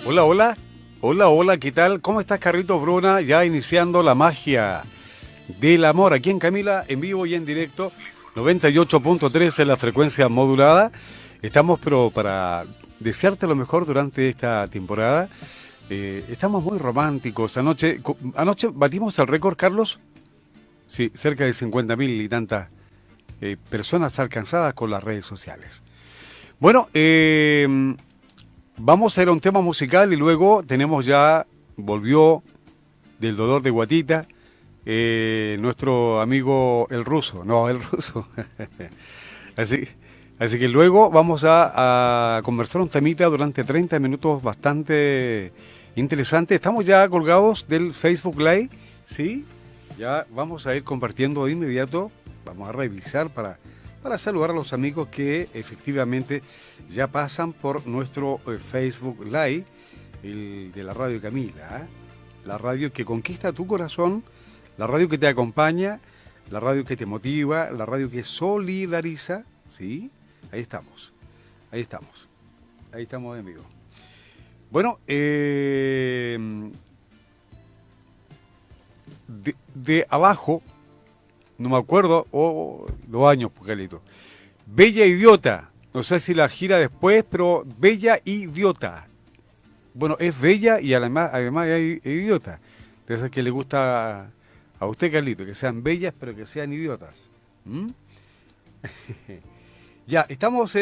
Hola, hola. Hola, hola, ¿qué tal? ¿Cómo estás, Carlitos Bruna? Ya iniciando la magia del amor aquí en Camila, en vivo y en directo. 98.3 en la frecuencia modulada. Estamos, pero para desearte lo mejor durante esta temporada. Estamos muy románticos. Anoche batimos el récord, Carlos. Sí, cerca de 50.000 y tantas personas alcanzadas con las redes sociales. Bueno, vamos a ir a un tema musical y luego tenemos ya, volvió del dolor de guatita, nuestro amigo el ruso. Así que luego vamos a conversar un temita durante 30 minutos bastante interesante. Estamos ya colgados del Facebook Live, ¿sí? Ya vamos a ir compartiendo de inmediato, vamos a revisar para saludar a los amigos que efectivamente ya pasan por nuestro Facebook Live, el de la Radio Camila, la radio que conquista tu corazón, la radio que te acompaña, la radio que te motiva, la radio que solidariza, ¿sí? Ahí estamos, amigos. Bueno, de abajo, no me acuerdo, los años, Carlito. Bella Idiota, no sé si la gira después, pero Bella Idiota. Bueno, es bella y además es idiota. De esas que le gusta a usted, Carlito, que sean bellas, pero que sean idiotas. Ya, estamos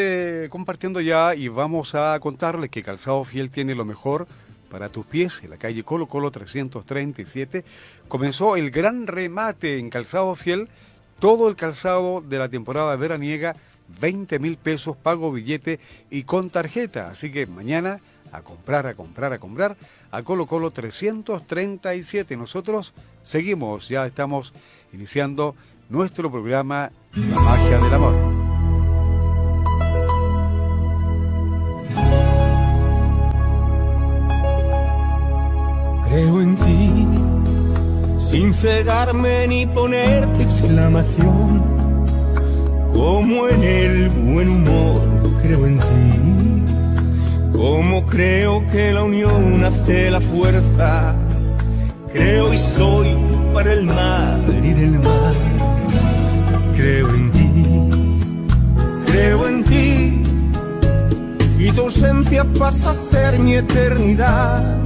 compartiendo ya y vamos a contarles que Calzado Fiel tiene lo mejor para tus pies, en la calle Colo Colo 337. Comenzó el gran remate en Calzado Fiel, todo el calzado de la temporada veraniega, 20.000 pesos, pago billete y con tarjeta. Así que mañana a comprar a Colo Colo 337. Nosotros seguimos, ya estamos iniciando nuestro programa La Magia del Amor. Creo en ti, sin cegarme ni ponerte exclamación, como en el buen humor creo en ti, como creo que la unión hace la fuerza, creo y soy para el mar y del mar, creo en ti, y tu ausencia pasa a ser mi eternidad.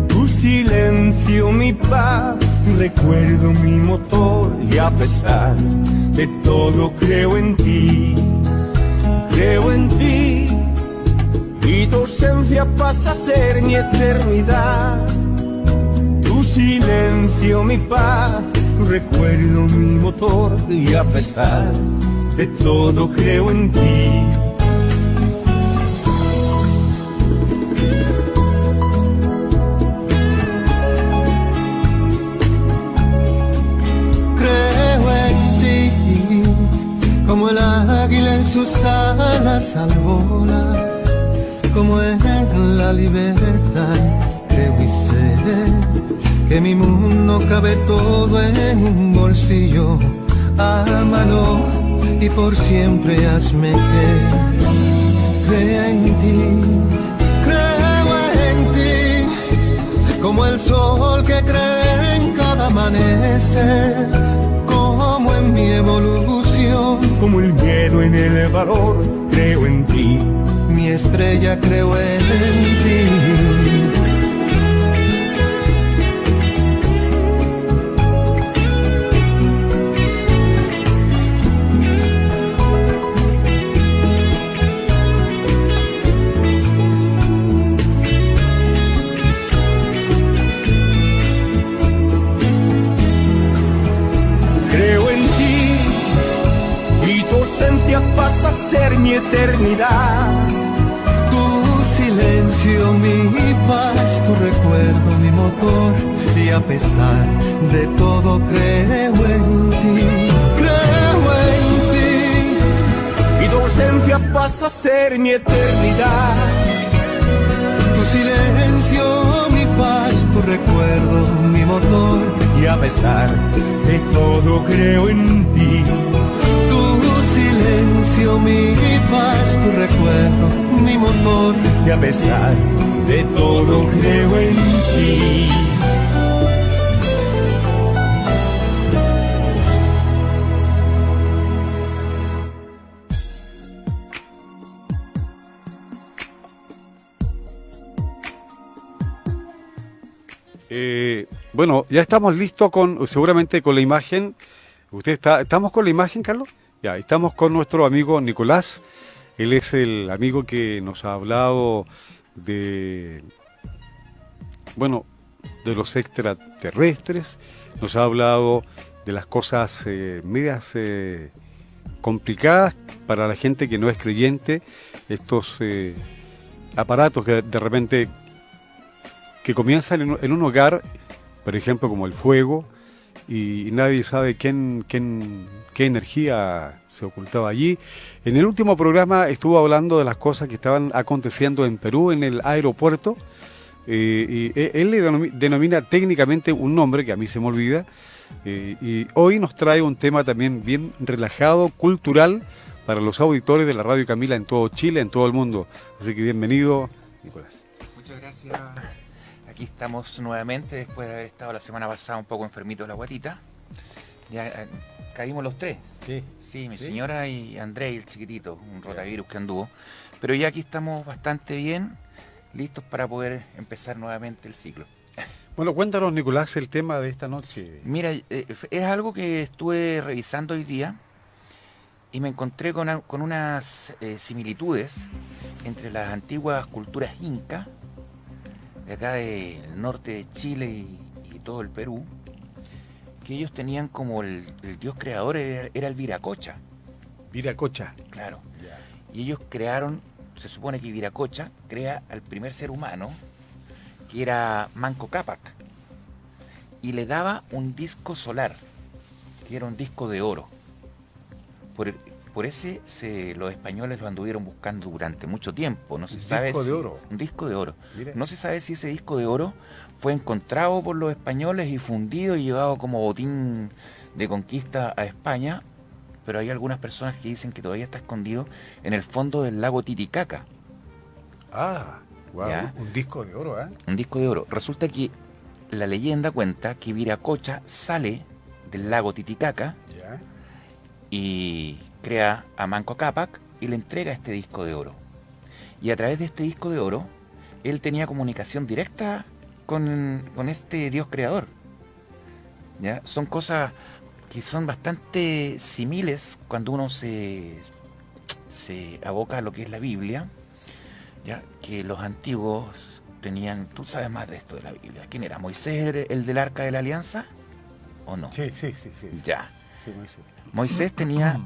Tu silencio, mi paz, tu recuerdo, mi motor, y a pesar de todo creo en ti, y tu ausencia pasa a ser mi eternidad. Tu silencio, mi paz, tu recuerdo, mi motor, y a pesar de todo creo en ti. Como el águila en sus alas al volar, como en la libertad, creo y sé que mi mundo cabe todo en un bolsillo. Ámalo y por siempre hazme que crea en ti, creo en ti, como el sol que cree en cada amanecer, como en mi evolución, como el miedo en el valor, creo en ti, mi estrella creo en ti. Pasa a ser mi eternidad. Tu silencio, mi paz, tu recuerdo, mi motor, y a pesar de todo creo en ti, y tu ausencia pasa a ser mi eternidad. Tu silencio, mi paz, tu recuerdo, mi motor, y a pesar de todo creo en ti. Silencio, mi paz, tu recuerdo, mi motor, y a pesar de todo creo en ti. Bueno, ya estamos listos seguramente con la imagen. ¿Estamos con la imagen, Carlos? Ya, estamos con nuestro amigo Nicolás. Él es el amigo que nos ha hablado de los extraterrestres, nos ha hablado de las cosas medias complicadas para la gente que no es creyente, estos aparatos que de repente que comienzan en un hogar, por ejemplo, como el fuego, y nadie sabe qué energía se ocultaba allí. En el último programa estuvo hablando de las cosas que estaban aconteciendo en Perú, en el aeropuerto, y él le denomina técnicamente un nombre que a mí se me olvida, y hoy nos trae un tema también bien relajado, cultural, para los auditores de la Radio Camila en todo Chile, en todo el mundo. Así que bienvenido, Nicolás. Muchas gracias. Aquí estamos nuevamente después de haber estado la semana pasada un poco enfermito de la guatita. Ya caímos los tres. Sí, mi señora y André, el chiquitito, un rotavirus que anduvo. Pero ya aquí estamos bastante bien, listos para poder empezar nuevamente el ciclo. Bueno, cuéntanos, Nicolás, el tema de esta noche. Mira, es algo que estuve revisando hoy día y me encontré con unas similitudes entre las antiguas culturas incas de acá del norte de Chile y todo el Perú, que ellos tenían como el dios creador era el Viracocha. Viracocha. Claro. Yeah. Y ellos crearon, se supone que Viracocha crea al primer ser humano, que era Manco Cápac, y le daba un disco solar, que era un disco de oro. Por ese los españoles lo anduvieron buscando durante mucho tiempo. No se sabe disco de oro. Un disco de oro. Mira. No se sabe si ese disco de oro fue encontrado por los españoles y fundido y llevado como botín de conquista a España, pero hay algunas personas que dicen que todavía está escondido en el fondo del lago Titicaca. Ah, wow, ¿Ya? Un disco de oro, ¿eh? Un disco de oro. Resulta que la leyenda cuenta que Viracocha sale del lago Titicaca Ya. y crea a Manco Cápac y le entrega este disco de oro. Y a través de este disco de oro, él tenía comunicación directa con este dios creador. ¿Ya? Son cosas que son bastante similares cuando uno se aboca a lo que es la Biblia, ¿ya? Que los antiguos tenían, tú sabes más de esto de la Biblia. ¿Quién era? ¿Moisés el del Arca de la Alianza? ¿O no? Sí. Ya. Sí, muy sí. Moisés tenía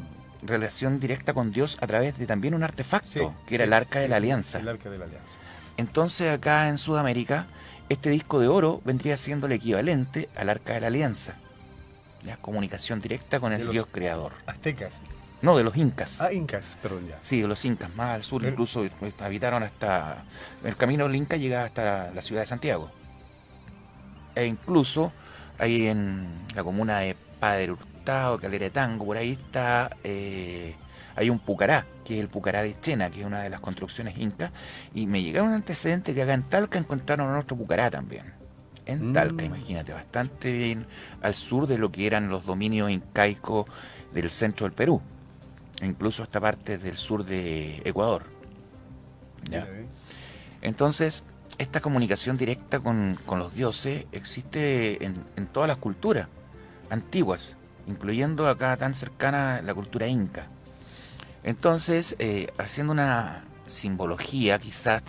relación directa con Dios a través de también un artefacto, que era el Arca de la Alianza. El Arca de la Alianza. Entonces acá en Sudamérica, este disco de oro vendría siendo el equivalente al Arca de la Alianza. La comunicación directa con el Dios creador. Aztecas. No, de los incas. Ah, incas, perdón, ya. Sí, de los incas, más al sur, incluso habitaron hasta... El camino del Inca llega hasta la ciudad de Santiago. E incluso ahí en la comuna de Padre Hurtado, Calera de Tango, por ahí está... hay un pucará, que es el pucará de Chena, que es una de las construcciones incas. Y me llega un antecedente que acá en Talca encontraron otro pucará también. En Talca, imagínate, bastante bien al sur de lo que eran los dominios incaicos del centro del Perú. Incluso esta parte del sur de Ecuador. ¿Ya? Entonces, esta comunicación directa con los dioses existe en todas las culturas antiguas, incluyendo acá tan cercana la cultura inca. Entonces, haciendo una simbología, quizás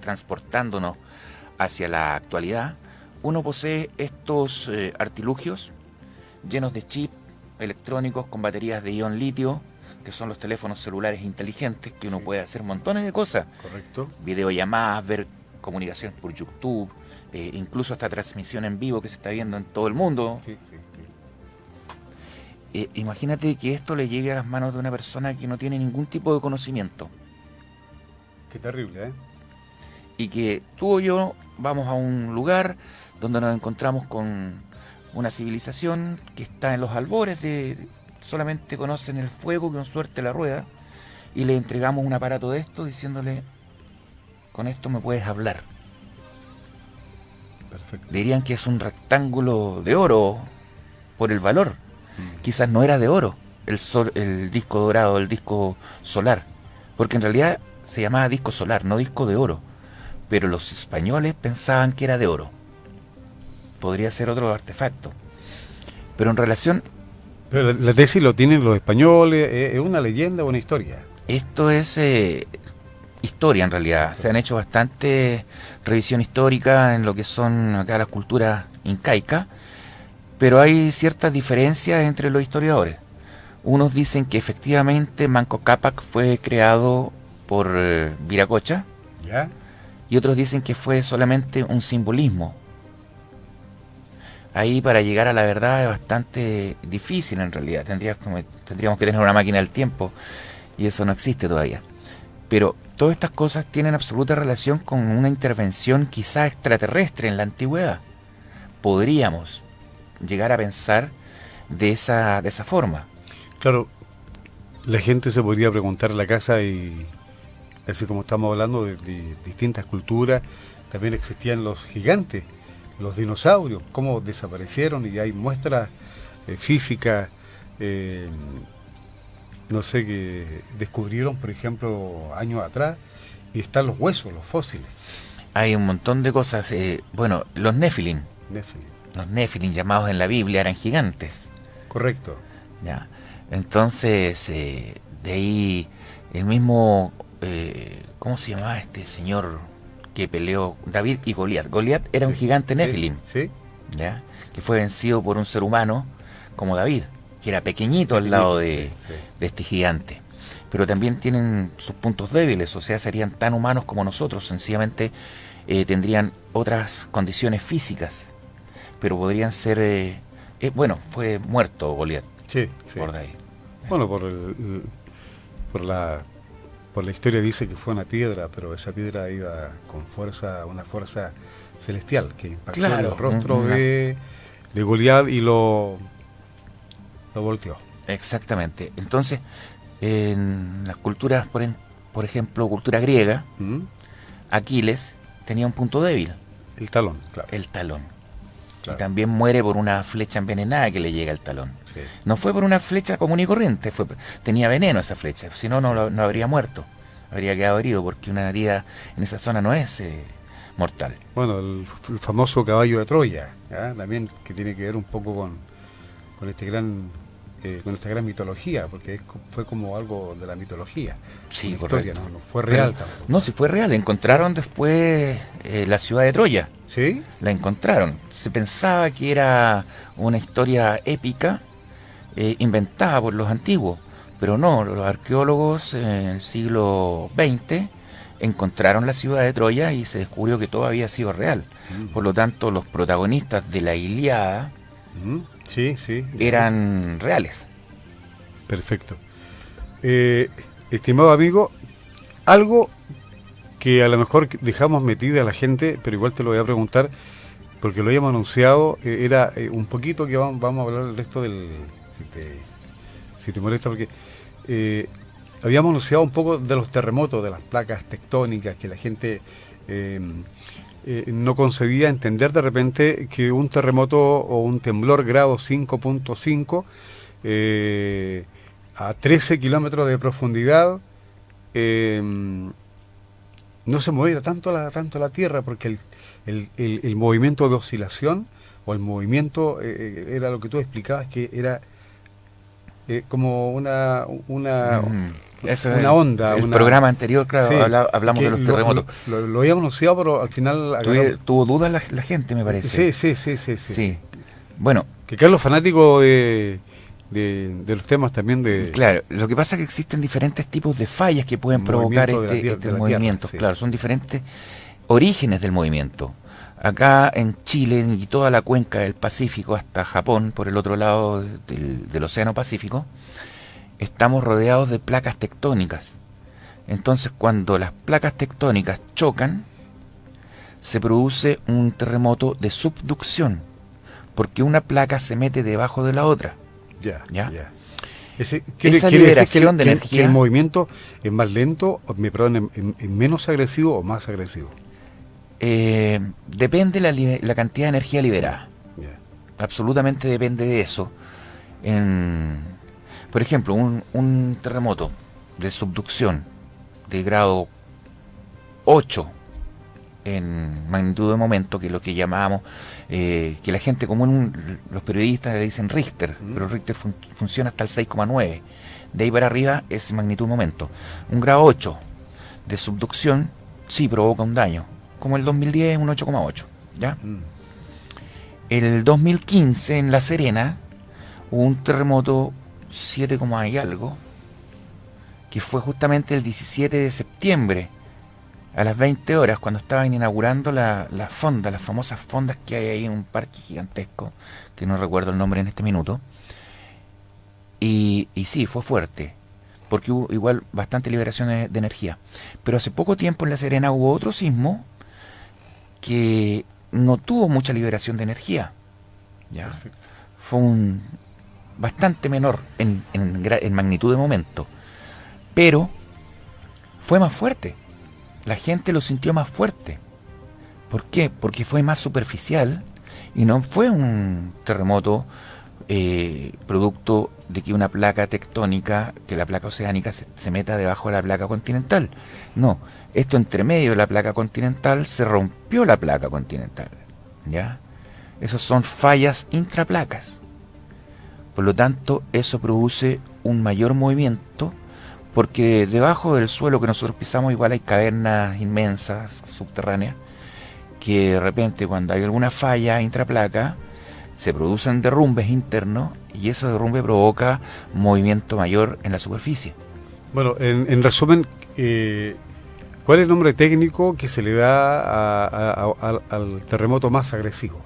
transportándonos hacia la actualidad, uno posee estos artilugios llenos de chips electrónicos con baterías de ion litio, que son los teléfonos celulares inteligentes, que uno puede hacer montones de cosas. Correcto. Videollamadas, ver comunicación por YouTube, incluso hasta transmisión en vivo que se está viendo en todo el mundo. Sí. Imagínate que esto le llegue a las manos de una persona que no tiene ningún tipo de conocimiento. Qué terrible, ¿eh? Y que tú o yo vamos a un lugar donde nos encontramos con una civilización que está en los albores solamente conocen el fuego, con suerte la rueda, y le entregamos un aparato de esto diciéndole, con esto me puedes hablar. Perfecto. dirían que es un rectángulo de oro por el valor. Quizás no era de oro el disco dorado, el disco solar, porque en realidad se llamaba disco solar, no disco de oro, pero los españoles pensaban que era de oro. Podría ser otro artefacto. Pero en relación, Pero la tesis lo tienen los españoles, ¿es una leyenda o una historia? esto es historia en realidad. Se han hecho bastante revisión histórica en lo que son acá las culturas incaicas, pero hay ciertas diferencias entre los historiadores. Unos dicen que efectivamente Manco Cápac fue creado por Viracocha, ¿Ya? y otros dicen que fue solamente un simbolismo. Ahí para llegar a la verdad es bastante difícil en realidad. Tendríamos que tener una máquina del tiempo y eso no existe todavía. Pero todas estas cosas tienen absoluta relación con una intervención quizá extraterrestre en la antigüedad. Podríamos llegar a pensar de esa forma. Claro, la gente se podría preguntar en la casa y así como estamos hablando de distintas culturas, también existían los gigantes, los dinosaurios, cómo desaparecieron y hay muestras físicas, no sé, que descubrieron, por ejemplo, años atrás, y están los huesos, los fósiles. Hay un montón de cosas. Bueno, los Nefilim. Nefilim. Los Nefilim llamados en la Biblia eran gigantes. Correcto. Ya. Entonces, de ahí el mismo, ¿cómo se llamaba este señor que peleó? David y Goliat. Goliat era un gigante Nefilim, Sí. ¿ya? Que fue vencido por un ser humano como David, que era pequeñito al lado de este gigante. Pero también tienen sus puntos débiles, o sea, serían tan humanos como nosotros, sencillamente tendrían otras condiciones físicas, pero podrían ser, bueno, fue muerto Goliat Sí. por David. Bueno, por la historia dice que fue una piedra, pero esa piedra iba con fuerza, una fuerza celestial que impactó en el rostro de Goliat y lo volteó. Exactamente. Entonces, en las culturas, por ejemplo, cultura griega, ¿Mm? Aquiles tenía un punto débil, El talón, claro. el talón. Claro. Y también muere por una flecha envenenada que le llega al talón. Sí. No fue por una flecha común y corriente, tenía veneno esa flecha, si no, no habría muerto, habría quedado herido, porque una herida en esa zona no es mortal. Bueno, el famoso caballo de Troya, ¿ya? También que tiene que ver un poco con esta gran mitología, porque fue como algo de la mitología. Sí, una correcto. historia, no fue real Pero, tampoco. no, si fue real, encontraron después la ciudad de Troya. ¿Sí? La encontraron. Se pensaba que era una historia épica inventada por los antiguos, pero no, los arqueólogos en el siglo XX encontraron la ciudad de Troya y se descubrió que todo había sido real. Por lo tanto, los protagonistas de la Ilíada Sí. eran reales. Perfecto. Estimado amigo, algo que a lo mejor dejamos metida a la gente, pero igual te lo voy a preguntar, porque lo habíamos anunciado, era un poquito que vamos a hablar del resto del... Si te molesta, porque habíamos anunciado un poco de los terremotos, de las placas tectónicas, que la gente no concebía entender de repente que un terremoto o un temblor grado 5.5 a 13 kilómetros de profundidad no se moviera tanto la Tierra, porque el movimiento de oscilación o el movimiento era lo que tú explicabas, que era como una Eso es onda. El programa anterior, claro, Sí, hablamos que de los terremotos. Lo habíamos anunciado, pero al final... Tuvo dudas la gente, me parece. Sí. Bueno, Que Carlos fanático de los temas también de... claro, lo que pasa es que existen diferentes tipos de fallas que pueden provocar este movimiento. Sí. Claro, son diferentes orígenes del movimiento. Acá en Chile y toda la cuenca del Pacífico hasta Japón, por el otro lado del Océano Pacífico, estamos rodeados de placas tectónicas. Entonces, cuando las placas tectónicas chocan, se produce un terremoto de subducción, porque una placa se mete debajo de la otra. ¿Ya? Esa liberación de energía... que el movimiento es más lento, es menos agresivo o más agresivo. Depende la cantidad de energía liberada. Ya. Absolutamente depende de eso. Por ejemplo, un terremoto de subducción de grado 8 en magnitud de momento, que es lo que llamábamos, que la gente común, los periodistas le dicen Richter, pero Richter funciona hasta el 6,9. De ahí para arriba es magnitud de momento. Un grado 8 de subducción sí provoca un daño, como el 2010 un 8,8. ¿Ya? El 2015 en La Serena hubo un terremoto 7, y algo, que fue justamente el 17 de septiembre a las 20 horas, cuando estaban inaugurando las fondas, las famosas fondas que hay ahí en un parque gigantesco, que no recuerdo el nombre en este minuto. Y sí, fue fuerte, porque hubo igual bastante liberación de energía. Pero hace poco tiempo en La Serena hubo otro sismo que no tuvo mucha liberación de energía. ¿Ya? Fue bastante menor en magnitud de momento, pero fue más fuerte. La gente lo sintió más fuerte. ¿Por qué? Porque fue más superficial y no fue un terremoto producto de que una placa tectónica, que la placa oceánica se meta debajo de la placa continental. No, esto entre medio de la placa continental se rompió la placa continental. ¿Ya? Esas son fallas intraplacas. Por lo tanto, eso produce un mayor movimiento, porque debajo del suelo que nosotros pisamos igual hay cavernas inmensas, subterráneas, que de repente cuando hay alguna falla intraplaca, se producen derrumbes internos y ese derrumbe provoca movimiento mayor en la superficie. Bueno, en resumen, ¿cuál es el nombre técnico que se le da al terremoto más agresivo?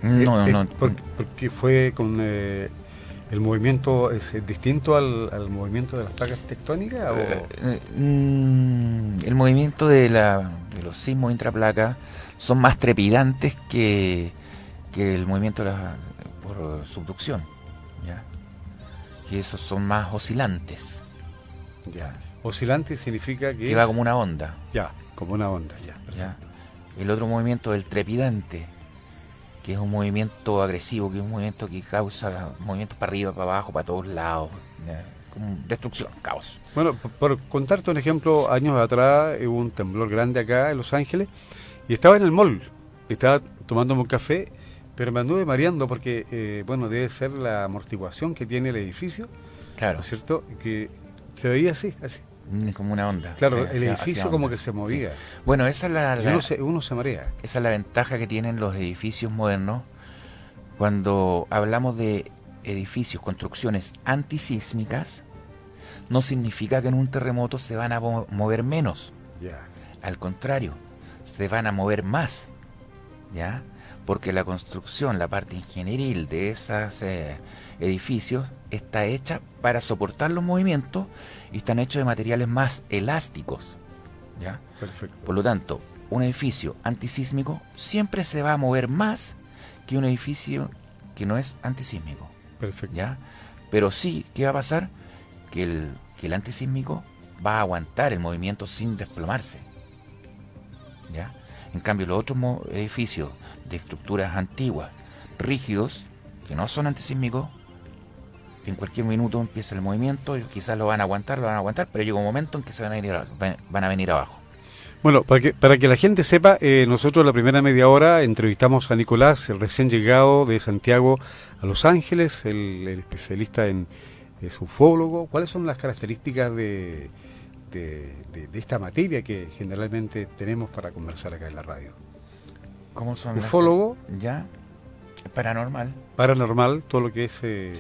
No. Porque fue con el movimiento es distinto al movimiento de las placas tectónicas. El movimiento de los sismos intraplaca son más trepidantes que el movimiento por subducción, ¿ya? Que esos son más oscilantes. Ya. Oscilante significa que va como una onda. Ya, como una onda, ya. ¿Ya? El otro movimiento, el trepidante, que es un movimiento agresivo, que es un movimiento que causa movimientos para arriba, para abajo, para todos lados, ¿ya? Como destrucción, caos. Bueno, por contarte un ejemplo, años atrás hubo un temblor grande acá en Los Ángeles y estaba en el mall, estaba tomándome un café, pero me anduve mareando porque, bueno, debe ser la amortiguación que tiene el edificio, Claro. ¿no es cierto? Que se veía así. Como una onda. Claro, Sí, el edificio hacía como ondas. que se movía. Sí. Bueno, esa es Uno se marea. esa es la ventaja que tienen los edificios modernos. Cuando hablamos de edificios, construcciones antisísmicas, no significa que en un terremoto se van a mover menos. Ya. Al contrario, se van a mover más. ¿Ya? Porque la construcción, la parte ingenieril de esos edificios está hecha para soportar los movimientos y están hechos de materiales más elásticos. ¿Ya? Perfecto. Por lo tanto, un edificio antisísmico siempre se va a mover más que un edificio que no es antisísmico. Perfecto. ¿Ya? Pero sí, ¿qué va a pasar? Que el antisísmico va a aguantar el movimiento sin desplomarse. ¿Ya? En cambio, los otros edificios de estructuras antiguas, rígidos, que no son antisísmicos, en cualquier minuto empieza el movimiento y quizás lo van a aguantar, pero llega un momento en que se van a venir abajo. Bueno, para que la gente sepa, nosotros la primera media hora entrevistamos a Nicolás, el recién llegado de Santiago a Los Ángeles, el especialista es ufólogo. ¿Cuáles son las características de esta materia que generalmente tenemos para conversar acá en la radio? ¿Cómo son? Ufólogo. ¿Ya? Paranormal. Paranormal, todo lo que es... Sí.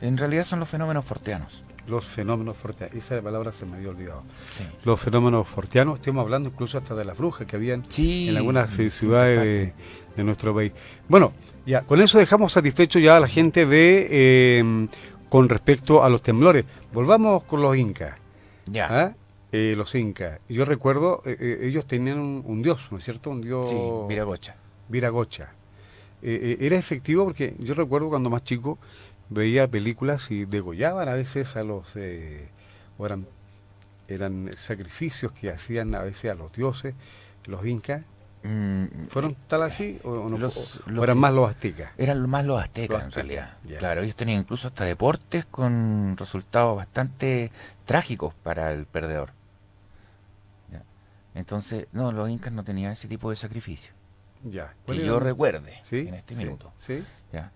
En realidad son los fenómenos forteanos. Los fenómenos forteanos, esa palabra se me había olvidado. Sí. Los fenómenos forteanos, estamos hablando incluso hasta de las brujas que habían en algunas ciudades de nuestro país. Bueno, ya, con eso dejamos satisfecho ya a la gente con respecto a los temblores. Volvamos con los incas. Ya. ¿Ah? Los incas. Yo recuerdo, ellos tenían un dios, ¿no es cierto? Un dios... Sí, Viracocha. Viracocha. Era efectivo porque yo recuerdo cuando más chico veía películas y degollaban a veces a los... eran sacrificios que hacían a veces a los dioses los incas? Mm, ¿Fueron tal así o no? los- ¿O eran más los aztecas? Eran más los aztecas, Los en aztecas, realidad. ya. Claro, ellos tenían incluso hasta deportes con resultados bastante trágicos para el perdedor. Ya. Entonces, no, los incas no tenían ese tipo de sacrificio. Ya. Que ¿Cuáles yo eran? recuerde Sí, en este sí, minuto. sí. ¿Ya?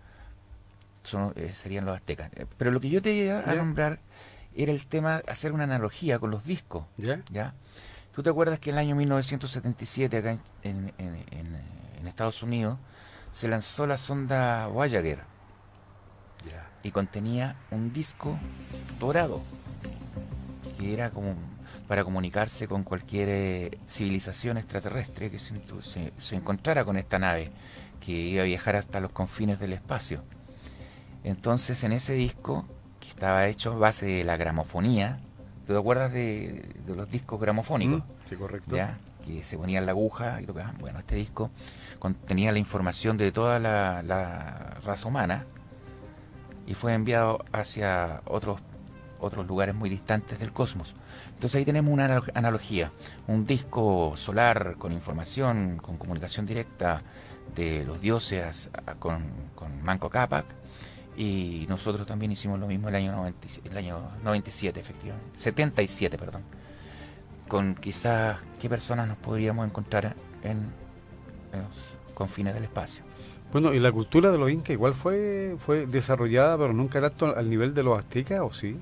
Serían los aztecas. Pero lo que yo te iba a Ya. nombrar era el tema, hacer una analogía con los discos. ¿Ya? ¿Ya? ¿Tú te acuerdas que en el año 1977 acá en Estados Unidos se lanzó la sonda Voyager Ya. y contenía un disco dorado que era como para comunicarse con cualquier civilización extraterrestre que se encontrara con esta nave que iba a viajar hasta los confines del espacio? Entonces en ese disco, que estaba hecho a base de la gramofonía, ¿tú te acuerdas de los discos gramofónicos? Sí, correcto. ¿Ya? Que se ponían la aguja y tocaban. Bueno, este disco contenía la información de toda la raza humana y fue enviado hacia otros lugares muy distantes del cosmos. Entonces ahí tenemos una analogía, un disco solar con información, con comunicación directa de los dioses con Manco Cápac, y nosotros también hicimos lo mismo el año 97, efectivamente, 77, perdón, con quizás qué personas nos podríamos encontrar en los confines del espacio. Bueno, ¿y la cultura de los incas igual fue desarrollada, pero nunca tanto al nivel de los aztecas, o sí?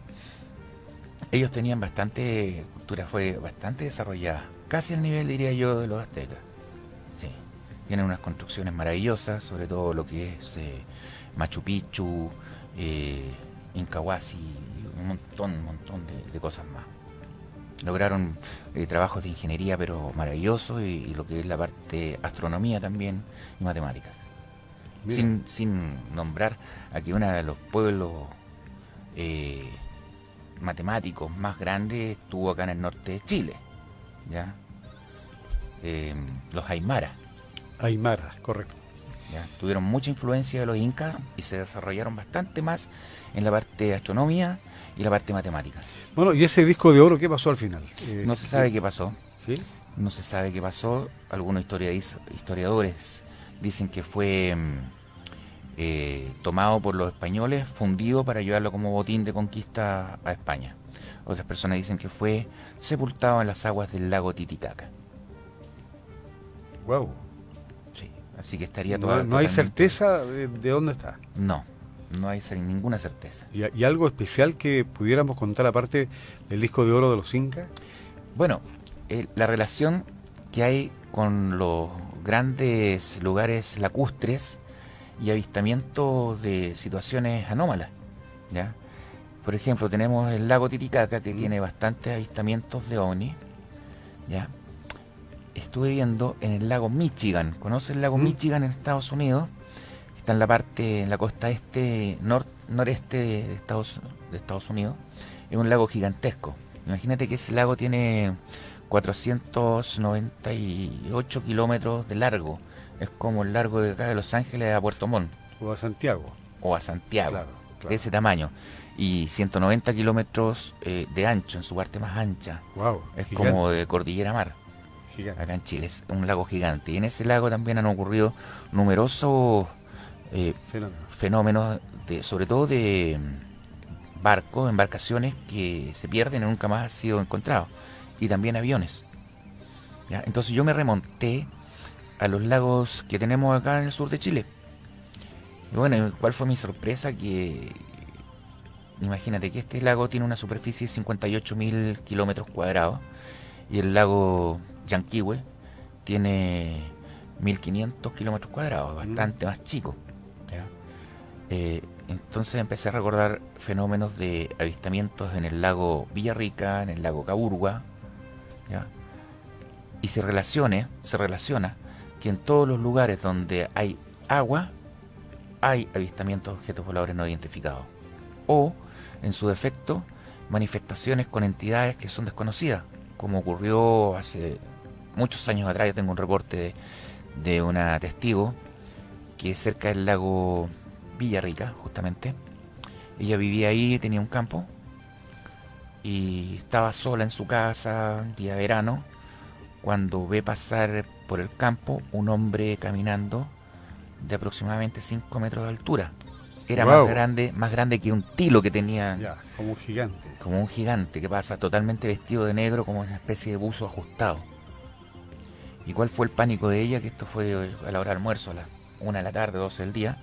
Ellos tenían bastante cultura, fue bastante desarrollada, casi al nivel, diría yo, de los aztecas. Sí, tienen unas construcciones maravillosas, sobre todo lo que es Machu Picchu, Incahuasi, un montón de cosas más. Lograron trabajos de ingeniería, pero maravillosos, y lo que es la parte astronomía también, y matemáticas. Mira. Sin nombrar a que uno de los pueblos matemáticos más grandes estuvo acá en el norte de Chile, ¿ya? Los Aymara, Aymara, correcto. ¿ya? Tuvieron mucha influencia de los incas y se desarrollaron bastante más en la parte de astronomía y la parte matemática. Bueno, ¿y ese disco de oro qué pasó al final? No se sabe qué pasó, ¿Sí? no se sabe qué pasó. Algunos historiadores dicen que fue tomado por los españoles, fundido para llevarlo como botín de conquista a España. Otras personas dicen que fue sepultado en las aguas del lago Titicaca. Wow. Sí, así que estaría No, toda, no hay totalmente- certeza de dónde está. No, no hay ninguna certeza. ¿Y algo especial que pudiéramos contar aparte del disco de oro de los incas? Bueno, la relación que hay con los grandes lugares lacustres y avistamientos de situaciones anómalas, ¿ya? Por ejemplo, tenemos el lago Titicaca, que tiene bastantes avistamientos de ovnis, ¿ya? Estuve viendo en el lago Michigan. ¿Conoces el lago Michigan en Estados Unidos? Está en la costa noreste de Estados Unidos. Es un lago gigantesco. Imagínate que ese lago tiene 498 kilómetros de largo. Es como el largo de acá de Los Ángeles a Puerto Montt ¿O a Santiago? o a Santiago, Claro, claro. de ese tamaño. Y 190 kilómetros de ancho, en su parte más ancha. Wow. Es como de Cordillera Mar, Gigante. acá en Chile. Es un lago gigante. Y en ese lago también han ocurrido numerosos Fenómeno. fenómenos, sobre todo de barcos, embarcaciones que se pierden y nunca más han sido encontrados. Y también aviones. ¿Ya? Entonces yo me remonté a los lagos que tenemos acá en el sur de Chile. Y bueno, ¿cuál fue mi sorpresa? Que imagínate que este lago tiene una superficie de 58.000 kilómetros cuadrados y el lago Yanquihue tiene 1.500 kilómetros cuadrados, bastante más chico. ¿Ya? Entonces empecé a recordar fenómenos de avistamientos en el lago Villarrica, en el lago Caburgua, ¿ya? Y se relaciona que en todos los lugares donde hay agua hay avistamientos de objetos voladores no identificados, o en su defecto manifestaciones con entidades que son desconocidas, como ocurrió hace muchos años atrás. Yo tengo un reporte de una testigo que es cerca del lago Villarrica, justamente. Ella vivía ahí, tenía un campo y estaba sola en su casa, un día de verano, cuando ve pasar por el campo un hombre caminando de aproximadamente 5 metros de altura. Era Wow. más grande que un tilo que tenía, Ya, como un gigante. como un gigante que pasa totalmente vestido de negro, como una especie de buzo ajustado. ¿Y cuál fue el pánico de ella? Que esto fue a la hora de almuerzo, a las 1 de la tarde, 12 del día,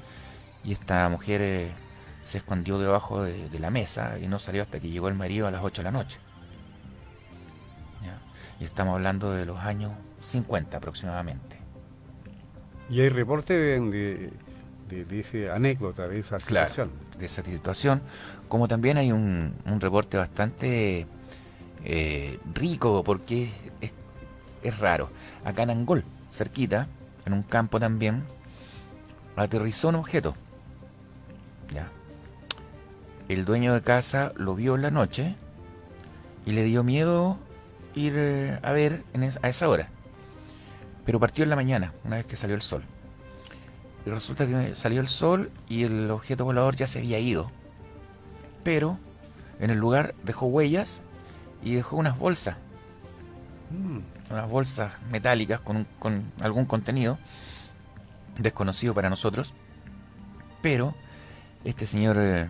y esta mujer se escondió debajo de la mesa y no salió hasta que llegó el marido a las 8 de la noche. ¿Ya? Y estamos hablando de los años 50 aproximadamente. Y hay reporte de esa anécdota, de esa situación. De esa situación, como también hay un reporte bastante rico, porque es raro. Acá en Angol, cerquita, en un campo también, aterrizó un objeto. ¿Ya? El dueño de casa lo vio en la noche y le dio miedo ir a ver a esa hora. Pero partió en la mañana, una vez que salió el sol. Y resulta que salió el sol y el objeto volador ya se había ido. Pero en el lugar dejó huellas y dejó unas bolsas. Unas bolsas metálicas con algún contenido desconocido para nosotros. Pero este señor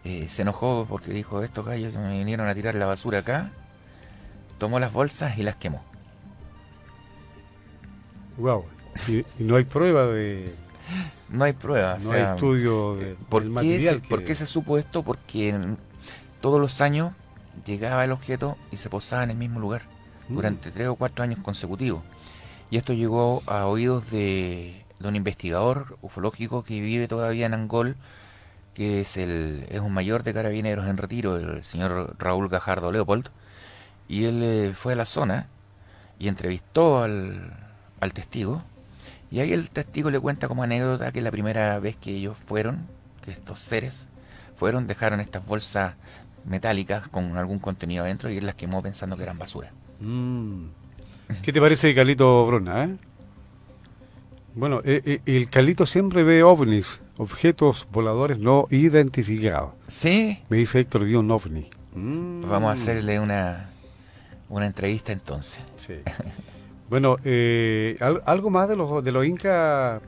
se enojó porque dijo: estos gallos me vinieron a tirar la basura acá. Tomó las bolsas y las quemó. Wow. Y no hay prueba de... No hay pruebas. No hay estudio del material. ¿Por qué se supo esto? Porque todos los años llegaba el objeto y se posaba en el mismo lugar durante 3 o 4 años consecutivos. Y esto llegó a oídos de un investigador ufológico que vive todavía en Angol, que es un mayor de carabineros en retiro, el señor Raúl Gajardo Leopold. Y él fue a la zona y entrevistó al testigo. Y ahí el testigo le cuenta como anécdota que la primera vez que ellos fueron, que estos seres fueron, dejaron estas bolsas metálicas con algún contenido adentro y él las quemó pensando que eran basura. ¿Qué te parece, Carlito Bruna? Bueno, el Carlito siempre ve ovnis, objetos voladores no identificados. ¿Sí? Me dice Héctor, dio un ovni. Vamos a hacerle una entrevista entonces. Sí. Bueno, algo más de los incas.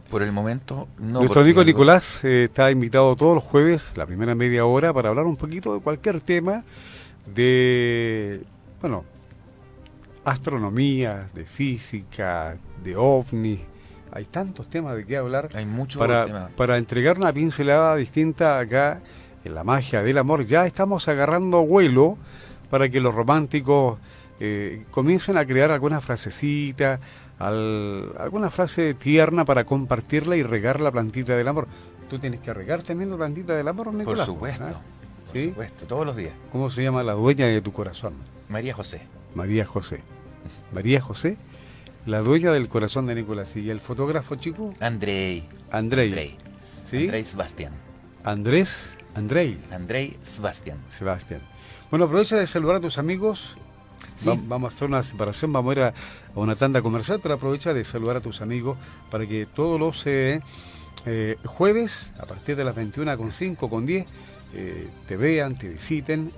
Por el momento no. Nuestro amigo Nicolás está invitado todos los jueves, la primera media hora, para hablar un poquito de cualquier tema de, bueno, astronomía, de física, de ovnis. Hay tantos temas de qué hablar. Hay mucho para entregar una pincelada distinta acá en la magia del amor. Ya estamos agarrando vuelo para que los románticos comiencen a crear alguna frasecita, alguna frase tierna para compartirla y regar la plantita del amor. Tú tienes que regar también la plantita del amor, Nicolás. Por supuesto, ¿Sí? por supuesto, todos los días. ¿Cómo se llama la dueña de tu corazón? María José. María José. María José, la dueña del corazón de Nicolás. ¿Y el fotógrafo, chico? Andrei. ¿Sí? Andrei Sebastián. Andrei Sebastián. Bueno, aprovecha de saludar a tus amigos. Sí. Vamos a hacer una separación, vamos a ir a una tanda comercial, pero aprovecha de saludar a tus amigos para que todos los jueves, a partir de las 21:05, 10, te vean, te visiten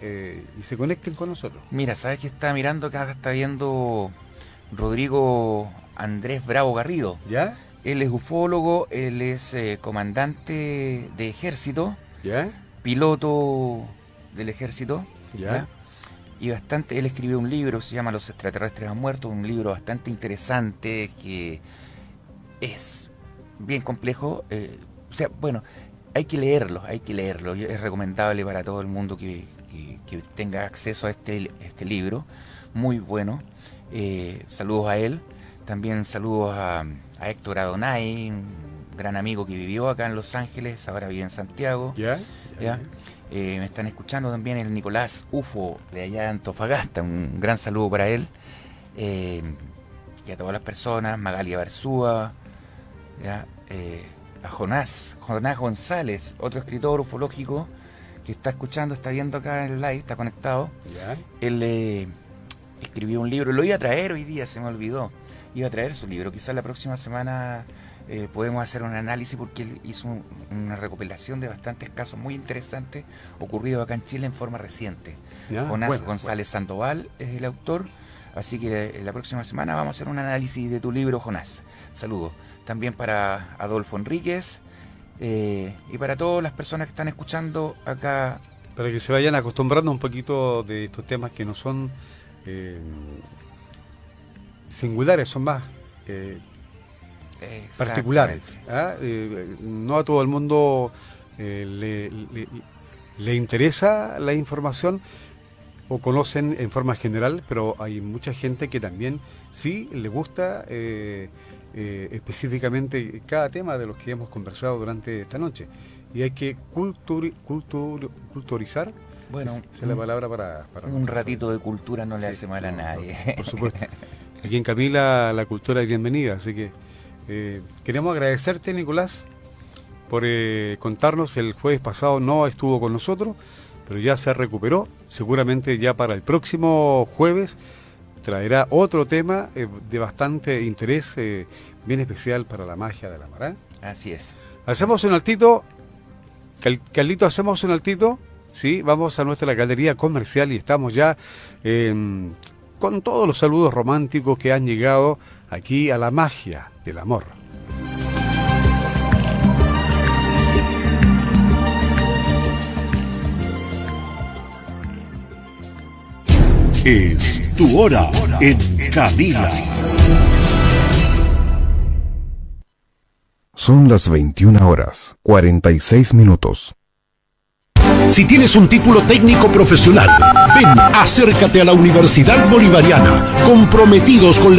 y se conecten con nosotros. Mira, ¿sabes qué está mirando? Acá está viendo Rodrigo Andrés Bravo Garrido. ¿Ya? Él es ufólogo, él es comandante de ejército, ¿Ya? piloto del ejército. ¿Ya? Y él escribió un libro, se llama Los extraterrestres han muerto, un libro bastante interesante que es bien complejo. O sea, bueno, hay que leerlo. Es recomendable para todo el mundo que tenga acceso a este libro, muy bueno. Saludos a él, también saludos a Héctor Adonai, un gran amigo que vivió acá en Los Ángeles, ahora vive en Santiago. ¿Ya? Me están escuchando también el Nicolás Ufo de allá de Antofagasta, un gran saludo para él, y a todas las personas, Magalia Barzúa, a Jonás González, otro escritor ufológico que está escuchando, está viendo acá en el live, está conectado. ¿Ya? Él escribió un libro, lo iba a traer hoy día, se me olvidó, iba a traer su libro, quizás la próxima semana podemos hacer un análisis porque él hizo una recopilación de bastantes casos muy interesantes ocurridos acá en Chile en forma reciente. Ya, Jonás bueno, González Sandoval es el autor, Así que la próxima semana vamos a hacer un análisis de tu libro, Jonás. Saludos. También para Adolfo Enríquez y para todas las personas que están escuchando acá. Para que se vayan acostumbrando un poquito de estos temas que no son singulares, son más particulares. ¿Ah? No a todo el mundo le interesa la información o conocen en forma general, pero hay mucha gente que también sí le gusta específicamente cada tema de los que hemos conversado durante esta noche. Y hay que culturizar. Bueno, esa es la palabra para un ratito de cultura no le hace mal a nadie. Por supuesto. Aquí en Camila la cultura es bienvenida, así que queremos agradecerte, Nicolás, por contarnos. El jueves pasado no estuvo con nosotros, pero ya se recuperó. Seguramente ya para el próximo jueves traerá otro tema de bastante interés, bien especial para la magia de la mar. Así es. Hacemos un altito, Carlito, hacemos un altito, ¿sí? Vamos a nuestra galería comercial y estamos ya con todos los saludos románticos que han llegado aquí a la magia del amor. Es tu hora en Camila. Son las 21:46. Si tienes un título técnico profesional, ven, acércate a la Universidad Bolivariana, comprometidos con la